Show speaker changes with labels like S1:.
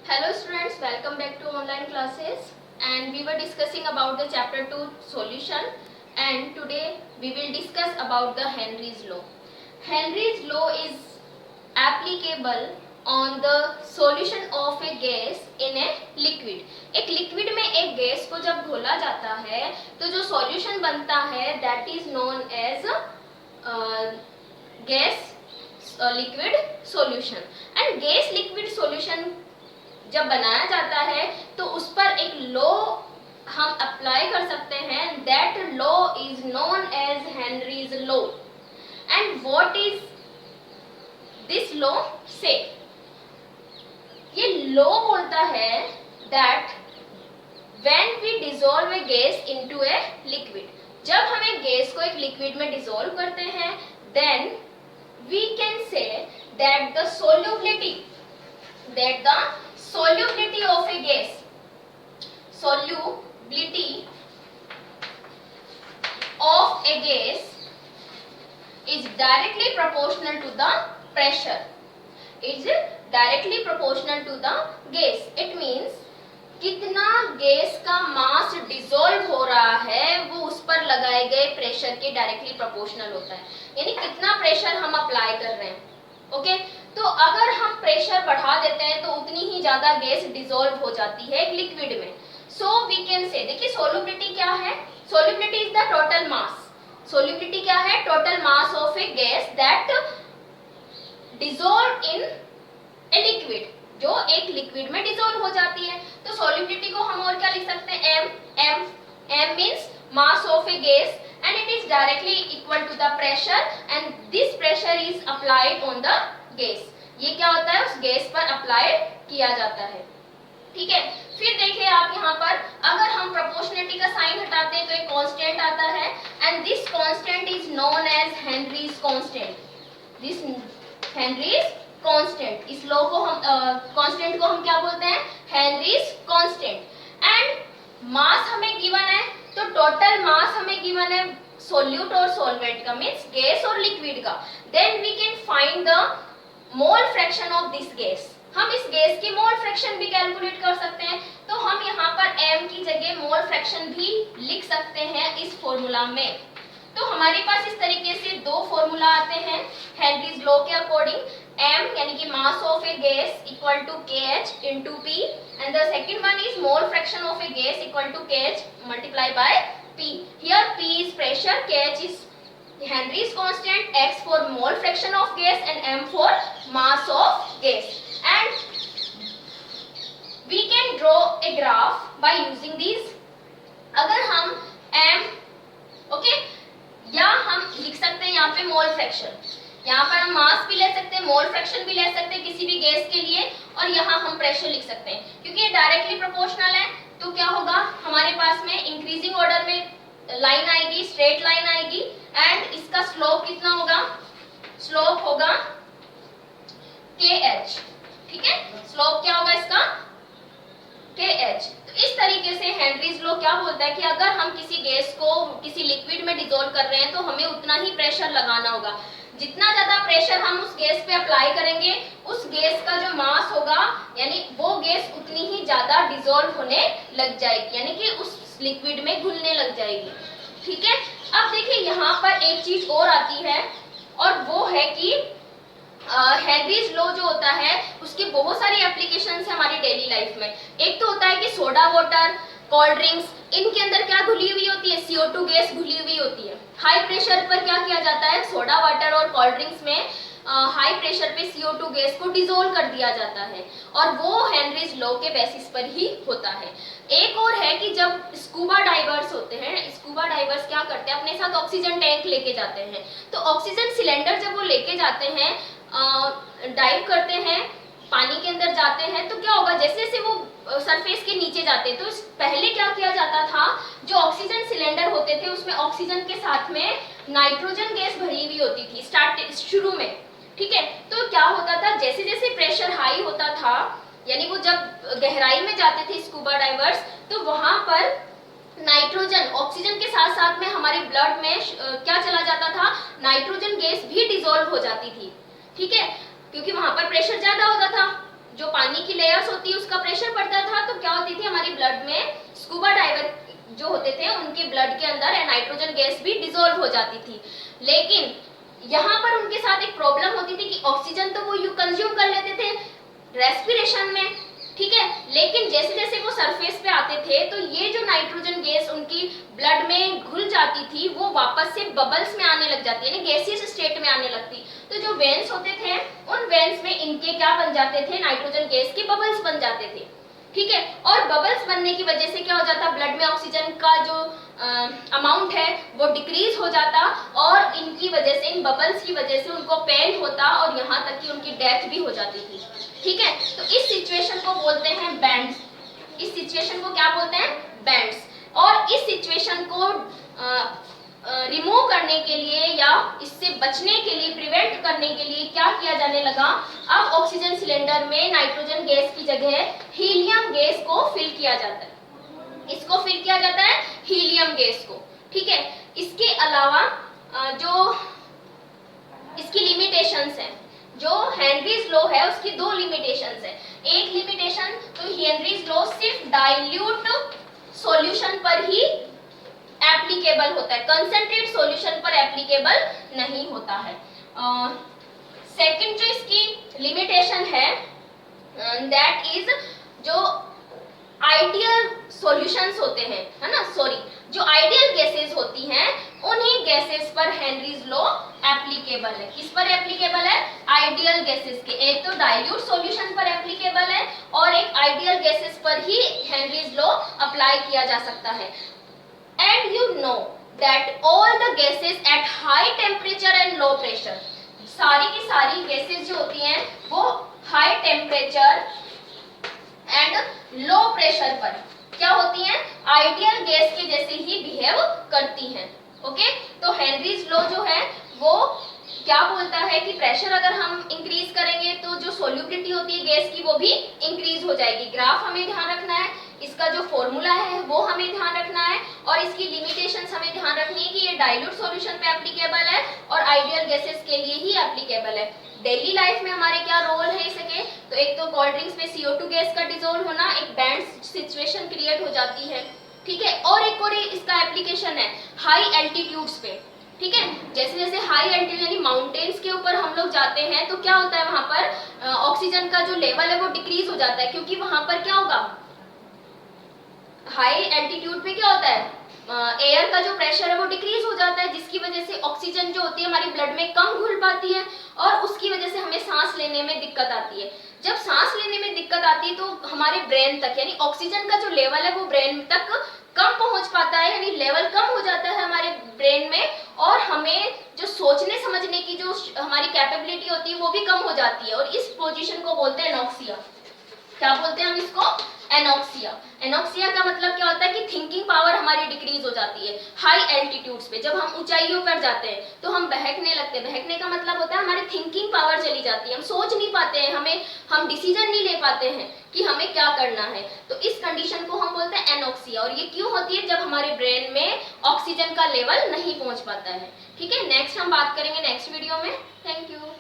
S1: Hello students, welcome back to online classes, and we were discussing about the chapter 2 solution, and today we will discuss about the Henry's law. Henry's law is applicable on the solution of a gas in a liquid. एक liquid में एक gas को जब घोला जाता है तो जो सॉल्यूशन बनता है that is known as gas liquid solution. And gas liquid solution जब बनाया जाता है तो उस पर एक लॉ हम अप्लाई कर सकते हैं. That law is known as Henry's law. And what is this law say? ये लॉ बोलता है that when we dissolve a gas into a liquid, जब हम एक गैस को एक लिक्विड में डिसॉल्व करते हैं, then we can say that the solubility of a gas, solubility of a gas is directly proportional to the pressure. Is directly proportional to the gas. It means कितना gas का मास dissolve हो रहा है वो उस पर लगाए गए प्रेशर के डायरेक्टली प्रोपोर्शनल होता है. यानी कितना प्रेशर हम अप्लाई कर रहे हैं. ओके तो अगर हम प्रेशर बढ़ा देते हैं तो उतनी ही ज्यादा गैस डिसॉल्व हो जाती है एक लिक्विड में. सो वी कैन से, देखिए सोल्युबिलिटी क्या है? Solubility is the total mass. Solubility क्या है? Total mass of a gas that dissolve in a liquid, जो एक लिक्विड में डिसॉल्व हो जाती है. तो सोल्युबिलिटी को हम और क्या लिख सकते हैं? m means mass of a gas and it is directly equal to the pressure and this pressure is applied on the gas. ये क्या होता है? उस गैस पर अप्लाइड किया जाता है. ठीक है, फिर देखिए आप यहाँ पर अगर हम प्रोपोर्शनलिटी का साइन हटाते हैं तो एक कांस्टेंट आता है and this constant is known as Henry's constant. This Henry's constant, इस लॉ को हम कांस्टेंट को हम क्या बोलते हैं? Henrys constant. एंड मास हमें गिवन है तो टोटल मास हमें गिवन है सोल्यूट और सॉल्वेंट का, मींस गैस और लिक्विड का. Then we can find the mole fraction of this gas. हम इस गैस की मोल फ्रैक्शन भी कैलकुलेट कर सकते हैं. तो हम यहाँ पर m की जगह मोल फ्रैक्शन भी लिख सकते हैं इस फॉर्मूला में. तो हमारे पास इस तरीके से दो फॉर्मूला आते हैं हेनरीज लॉ के अकॉर्डिंग. m यानी कि mass of a gas equal to kh into p and the second one is mole fraction of a gas equal to kh multiplied by p. Here p is pressure, kh is Henry's constant, x for mole fraction of gas and m for mass of gas. And we can draw a graph by using these. अगर हम m okay या हम लिख सकते हैं यहाँ पे mole fraction, यहाँ पर हम मास भी ले सकते हैं, मोल फ्रैक्शन भी ले सकते हैं किसी भी गैस के लिए, और यहाँ हम प्रेशर लिख सकते हैं. क्योंकि ये डायरेक्टली प्रोपोर्शनल है तो क्या होगा, हमारे पास में इंक्रीजिंग ऑर्डर में लाइन आएगी, स्ट्रेट लाइन आएगी एंड इसका स्लोप कितना होगा? स्लोप होगा KH. ठीक है, स्लोप क्या होगा इसका? KH. तो इस तरीके से हेनरीज लॉ क्या बोलता है कि अगर हम किसी गैस को किसी लिक्विड में डिसॉल्व कर रहे हैं तो हमें उतना ही प्रेशर लगाना होगा. जितना ज्यादा प्रेशर हम उस गैस पे अप्लाई करेंगे उस गैस का जो मास होगा यानी वो गैस उतनी ही ज्यादा डिसॉल्व होने लग जाएगी, यानी कि उस लिक्विड में घुलने लग जाएगी. ठीक है, अब देखिए यहाँ पर एक चीज और आती है और वो है कि हेनरीज लॉ जो होता है उसके बहुत सारी एप्लीकेशंस है हमारी डेली लाइफ में. एक तो होता है कि सोडा वाटर, कोल्ड ड्रिंक्स, इनके अंदर क्या घुली हुई होती है? CO2 गैस घुली हुई होती है. हाई प्रेशर पर क्या किया जाता है? सोडा वाटर और कोल्ड ड्रिंक्स में हाई प्रेशर पे CO2 गैस को डिसॉल्व कर दिया जाता है और वो हेनरीज लॉ के बेसिस पर ही होता है. एक और है कि जब स्कूबा डाइवर्स होते हैं, स्कूबा डाइवर्स क्या करते हैं? अपने साथ ऑक्सीजन टैंक लेके जाते हैं. तो ऑक्सीजन सिलेंडर जब वो लेके जाते हैं, डाइव करते हैं, पानी के अंदर जाते हैं, तो क्या होगा? जैसे जैसे वो सरफेस के नीचे जाते हैं तो पहले क्या किया जाता था, जो ऑक्सीजन सिलेंडर होते थे उसमें ऑक्सीजन के साथ में नाइट्रोजन गैस भरी हुई होती थी शुरू में. ठीक है, तो क्या होता था? जैसे जैसे प्रेशर हाई होता था, यानी वो जब गहराई में जाते थे स्कूबा डाइवर्स, तो वहां पर नाइट्रोजन ऑक्सीजन के साथ साथ में हमारे ब्लड में क्या चला जाता था? नाइट्रोजन गैस भी डिसॉल्व हो जाती थी. ठीक है, क्योंकि वहां पर प्रेशर ज्यादा होता था, जो पानी की लेयर्स होती है उसका प्रेशर बढ़ता था तो क्या होती थी, हमारी ब्लड में स्कूबा डाइवर जो होते थे उनके ब्लड के अंदर नाइट्रोजन गैस भी डिसॉल्व हो जाती थी। लेकिन यहाँ पर उनके साथ एक प्रॉब्लम होती थी कि ऑक्सीजन तो वो यू कंज्यूम कर लेते थे रेस्पिरेशन में, ठीक है, लेकिन जैसे जैसे वो सरफेस पे आते थे तो ये जो नाइट्रोजन गैस उनकी ब्लड में घुल जाती थी वो वापस से बबल्स में आने लग जाती है, यानी गैसियस स्टेट में आने लगती। तो जो वेन्स होते थे उन वेन्स में इनके क्या बन जाते थे, नाइट्रोजन गैस के बबल्स बन जाते थे, ठीक है। और बबल्स बनने की वजह से क्या हो जाता, ब्लड में ऑक्सीजन का जो अमाउंट है वो डिक्रीज हो जाता और इनकी वजह से, इन बबल्स की वजह से उनको पेन होता और यहाँ तक कि उनकी डेथ भी हो जाती थी, ठीक है। तो इस सिचुएशन को बोलते हैं बैंड्स। इस सिचुएशन को क्या बोलते हैं, बैंड्स। और इस सिचुएशन को रिमूव करने के लिए या इससे बचने के लिए, प्रिवेंट करने के लिए क्या किया जाने लगा, अब ऑक्सीजन सिलेंडर में नाइट्रोजन गैस की जगह हीलियम गैस को फिल किया जाता है। इसको फिल किया जाता है हीलियम गैस को, ठीक है। इसके अलावा जो इसकी लिमिटेशंस है, जो हेनरीज लॉ है उसकी दो लिमिटेशंस है। एक लिमिटेशन तो हेनरीज लॉ सिर्फ डाइल्यूट सॉल्यूशन पर ही एप्लीकेबल होता है, कंसंट्रेट सॉल्यूशन पर एप्लीकेबल नहीं होता है। सेकंड जो इसकी लिमिटेशन है दैट इज जो आइडियल सॉल्यूशंस होते हैं, है ना, सॉरी, जो आइडियल गैसेस होती हैं उन्हीं गैसेस पर हेनरीज लॉ एप्लीकेबल है। किस पर एप्लीकेबल है, आइडियल गैसेस के। एक तो डाइल्यूट सॉल्यूशन पर एप्लीकेबल है और एक आइडियल गैसेस पर ही हेनरीज लॉ अप्लाई किया जा सकता है। And you know that all the gases at high temperature and low pressure, सारी की सारी गैसेस जो होती हैं वो high temperature and low pressure पर क्या होती हैं, आइडियल गैस के जैसे ही बिहेव करती हैं, ओके। तो हेनरीज लॉ जो है वो क्या बोलता है कि प्रेशर अगर हम इंक्रीज करेंगे तो जो सोल्यूबिलिटी होती है गैस की वो भी इंक्रीज हो जाएगी। ग्राफ हमें ध्यान रखना है, इसका जो फॉर्मूला है वो हमें ध्यान रखना है और इसकी लिमिटेशंस हमें ध्यान रखनी है कि ये डाइल्यूट सॉल्यूशन पे एप्लीकेबल है और आइडियल गैसेस के लिए ही एप्लीकेबल है। डेली लाइफ में हमारे क्या रोल है इसके, तो एक तो कोल्ड ड्रिंक्स में CO2 गैस का डिसॉल्व होना, एक बैंड सिचुएशन क्रिएट हो जाती है, ठीक है। और एक और इसका एप्लीकेशन है हाई एल्टीट्यूड्स पे, ठीक है। जैसे जैसे हाई एल्टीट्यूड यानी माउंटेन्स के ऊपर हम लोग जाते हैं तो क्या होता है, वहां पर ऑक्सीजन का जो लेवल है वो डिक्रीज हो जाता है, क्योंकि वहां पर क्या होगा, हाई एल्टीट्यूड पे क्या होता है, एयर का जो प्रेशर है वो डिक्रीज हो जाता है, जिसकी वजह से ऑक्सीजन जो होती है हमारी ब्लड में कम घुल पाती है और उसकी वजह से हमें सांस लेने में दिक्कत आती है। जब सांस लेने में दिक्कत आती है तो हमारे ब्रेन तक, यानी ऑक्सीजन का जो लेवल है वो ब्रेन तक कम पहुंच पाता है, यानी लेवल कम हो जाता है हमारे ब्रेन में और हमें जो सोचने समझने की जो हमारी कैपेबिलिटी होती है वो भी कम हो जाती है और इस पोजीशन को बोलते हैं एनॉक्सिया। क्या बोलते हैं हम इसको, एनॉक्सिया। एनॉक्सिया का मतलब क्या होता है कि थिंकिंग पावर हमारी डिक्रीज हो जाती है हाई एल्टीट्यूड्स पे। जब हम ऊंचाइयों पर जाते हैं तो हम बहकने लगते हैं, बहकने का मतलब होता है हमारी थिंकिंग पावर चली जाती है, हम सोच नहीं पाते हैं, हम डिसीजन नहीं ले पाते हैं कि हमें क्या करना है। तो इस कंडीशन को हम बोलते हैं एनॉक्सिया और ये क्यों होती है, जब हमारे ब्रेन में ऑक्सीजन का लेवल नहीं पहुंच पाता है, ठीक है। नेक्स्ट हम बात करेंगे नेक्स्ट वीडियो में। Thank you.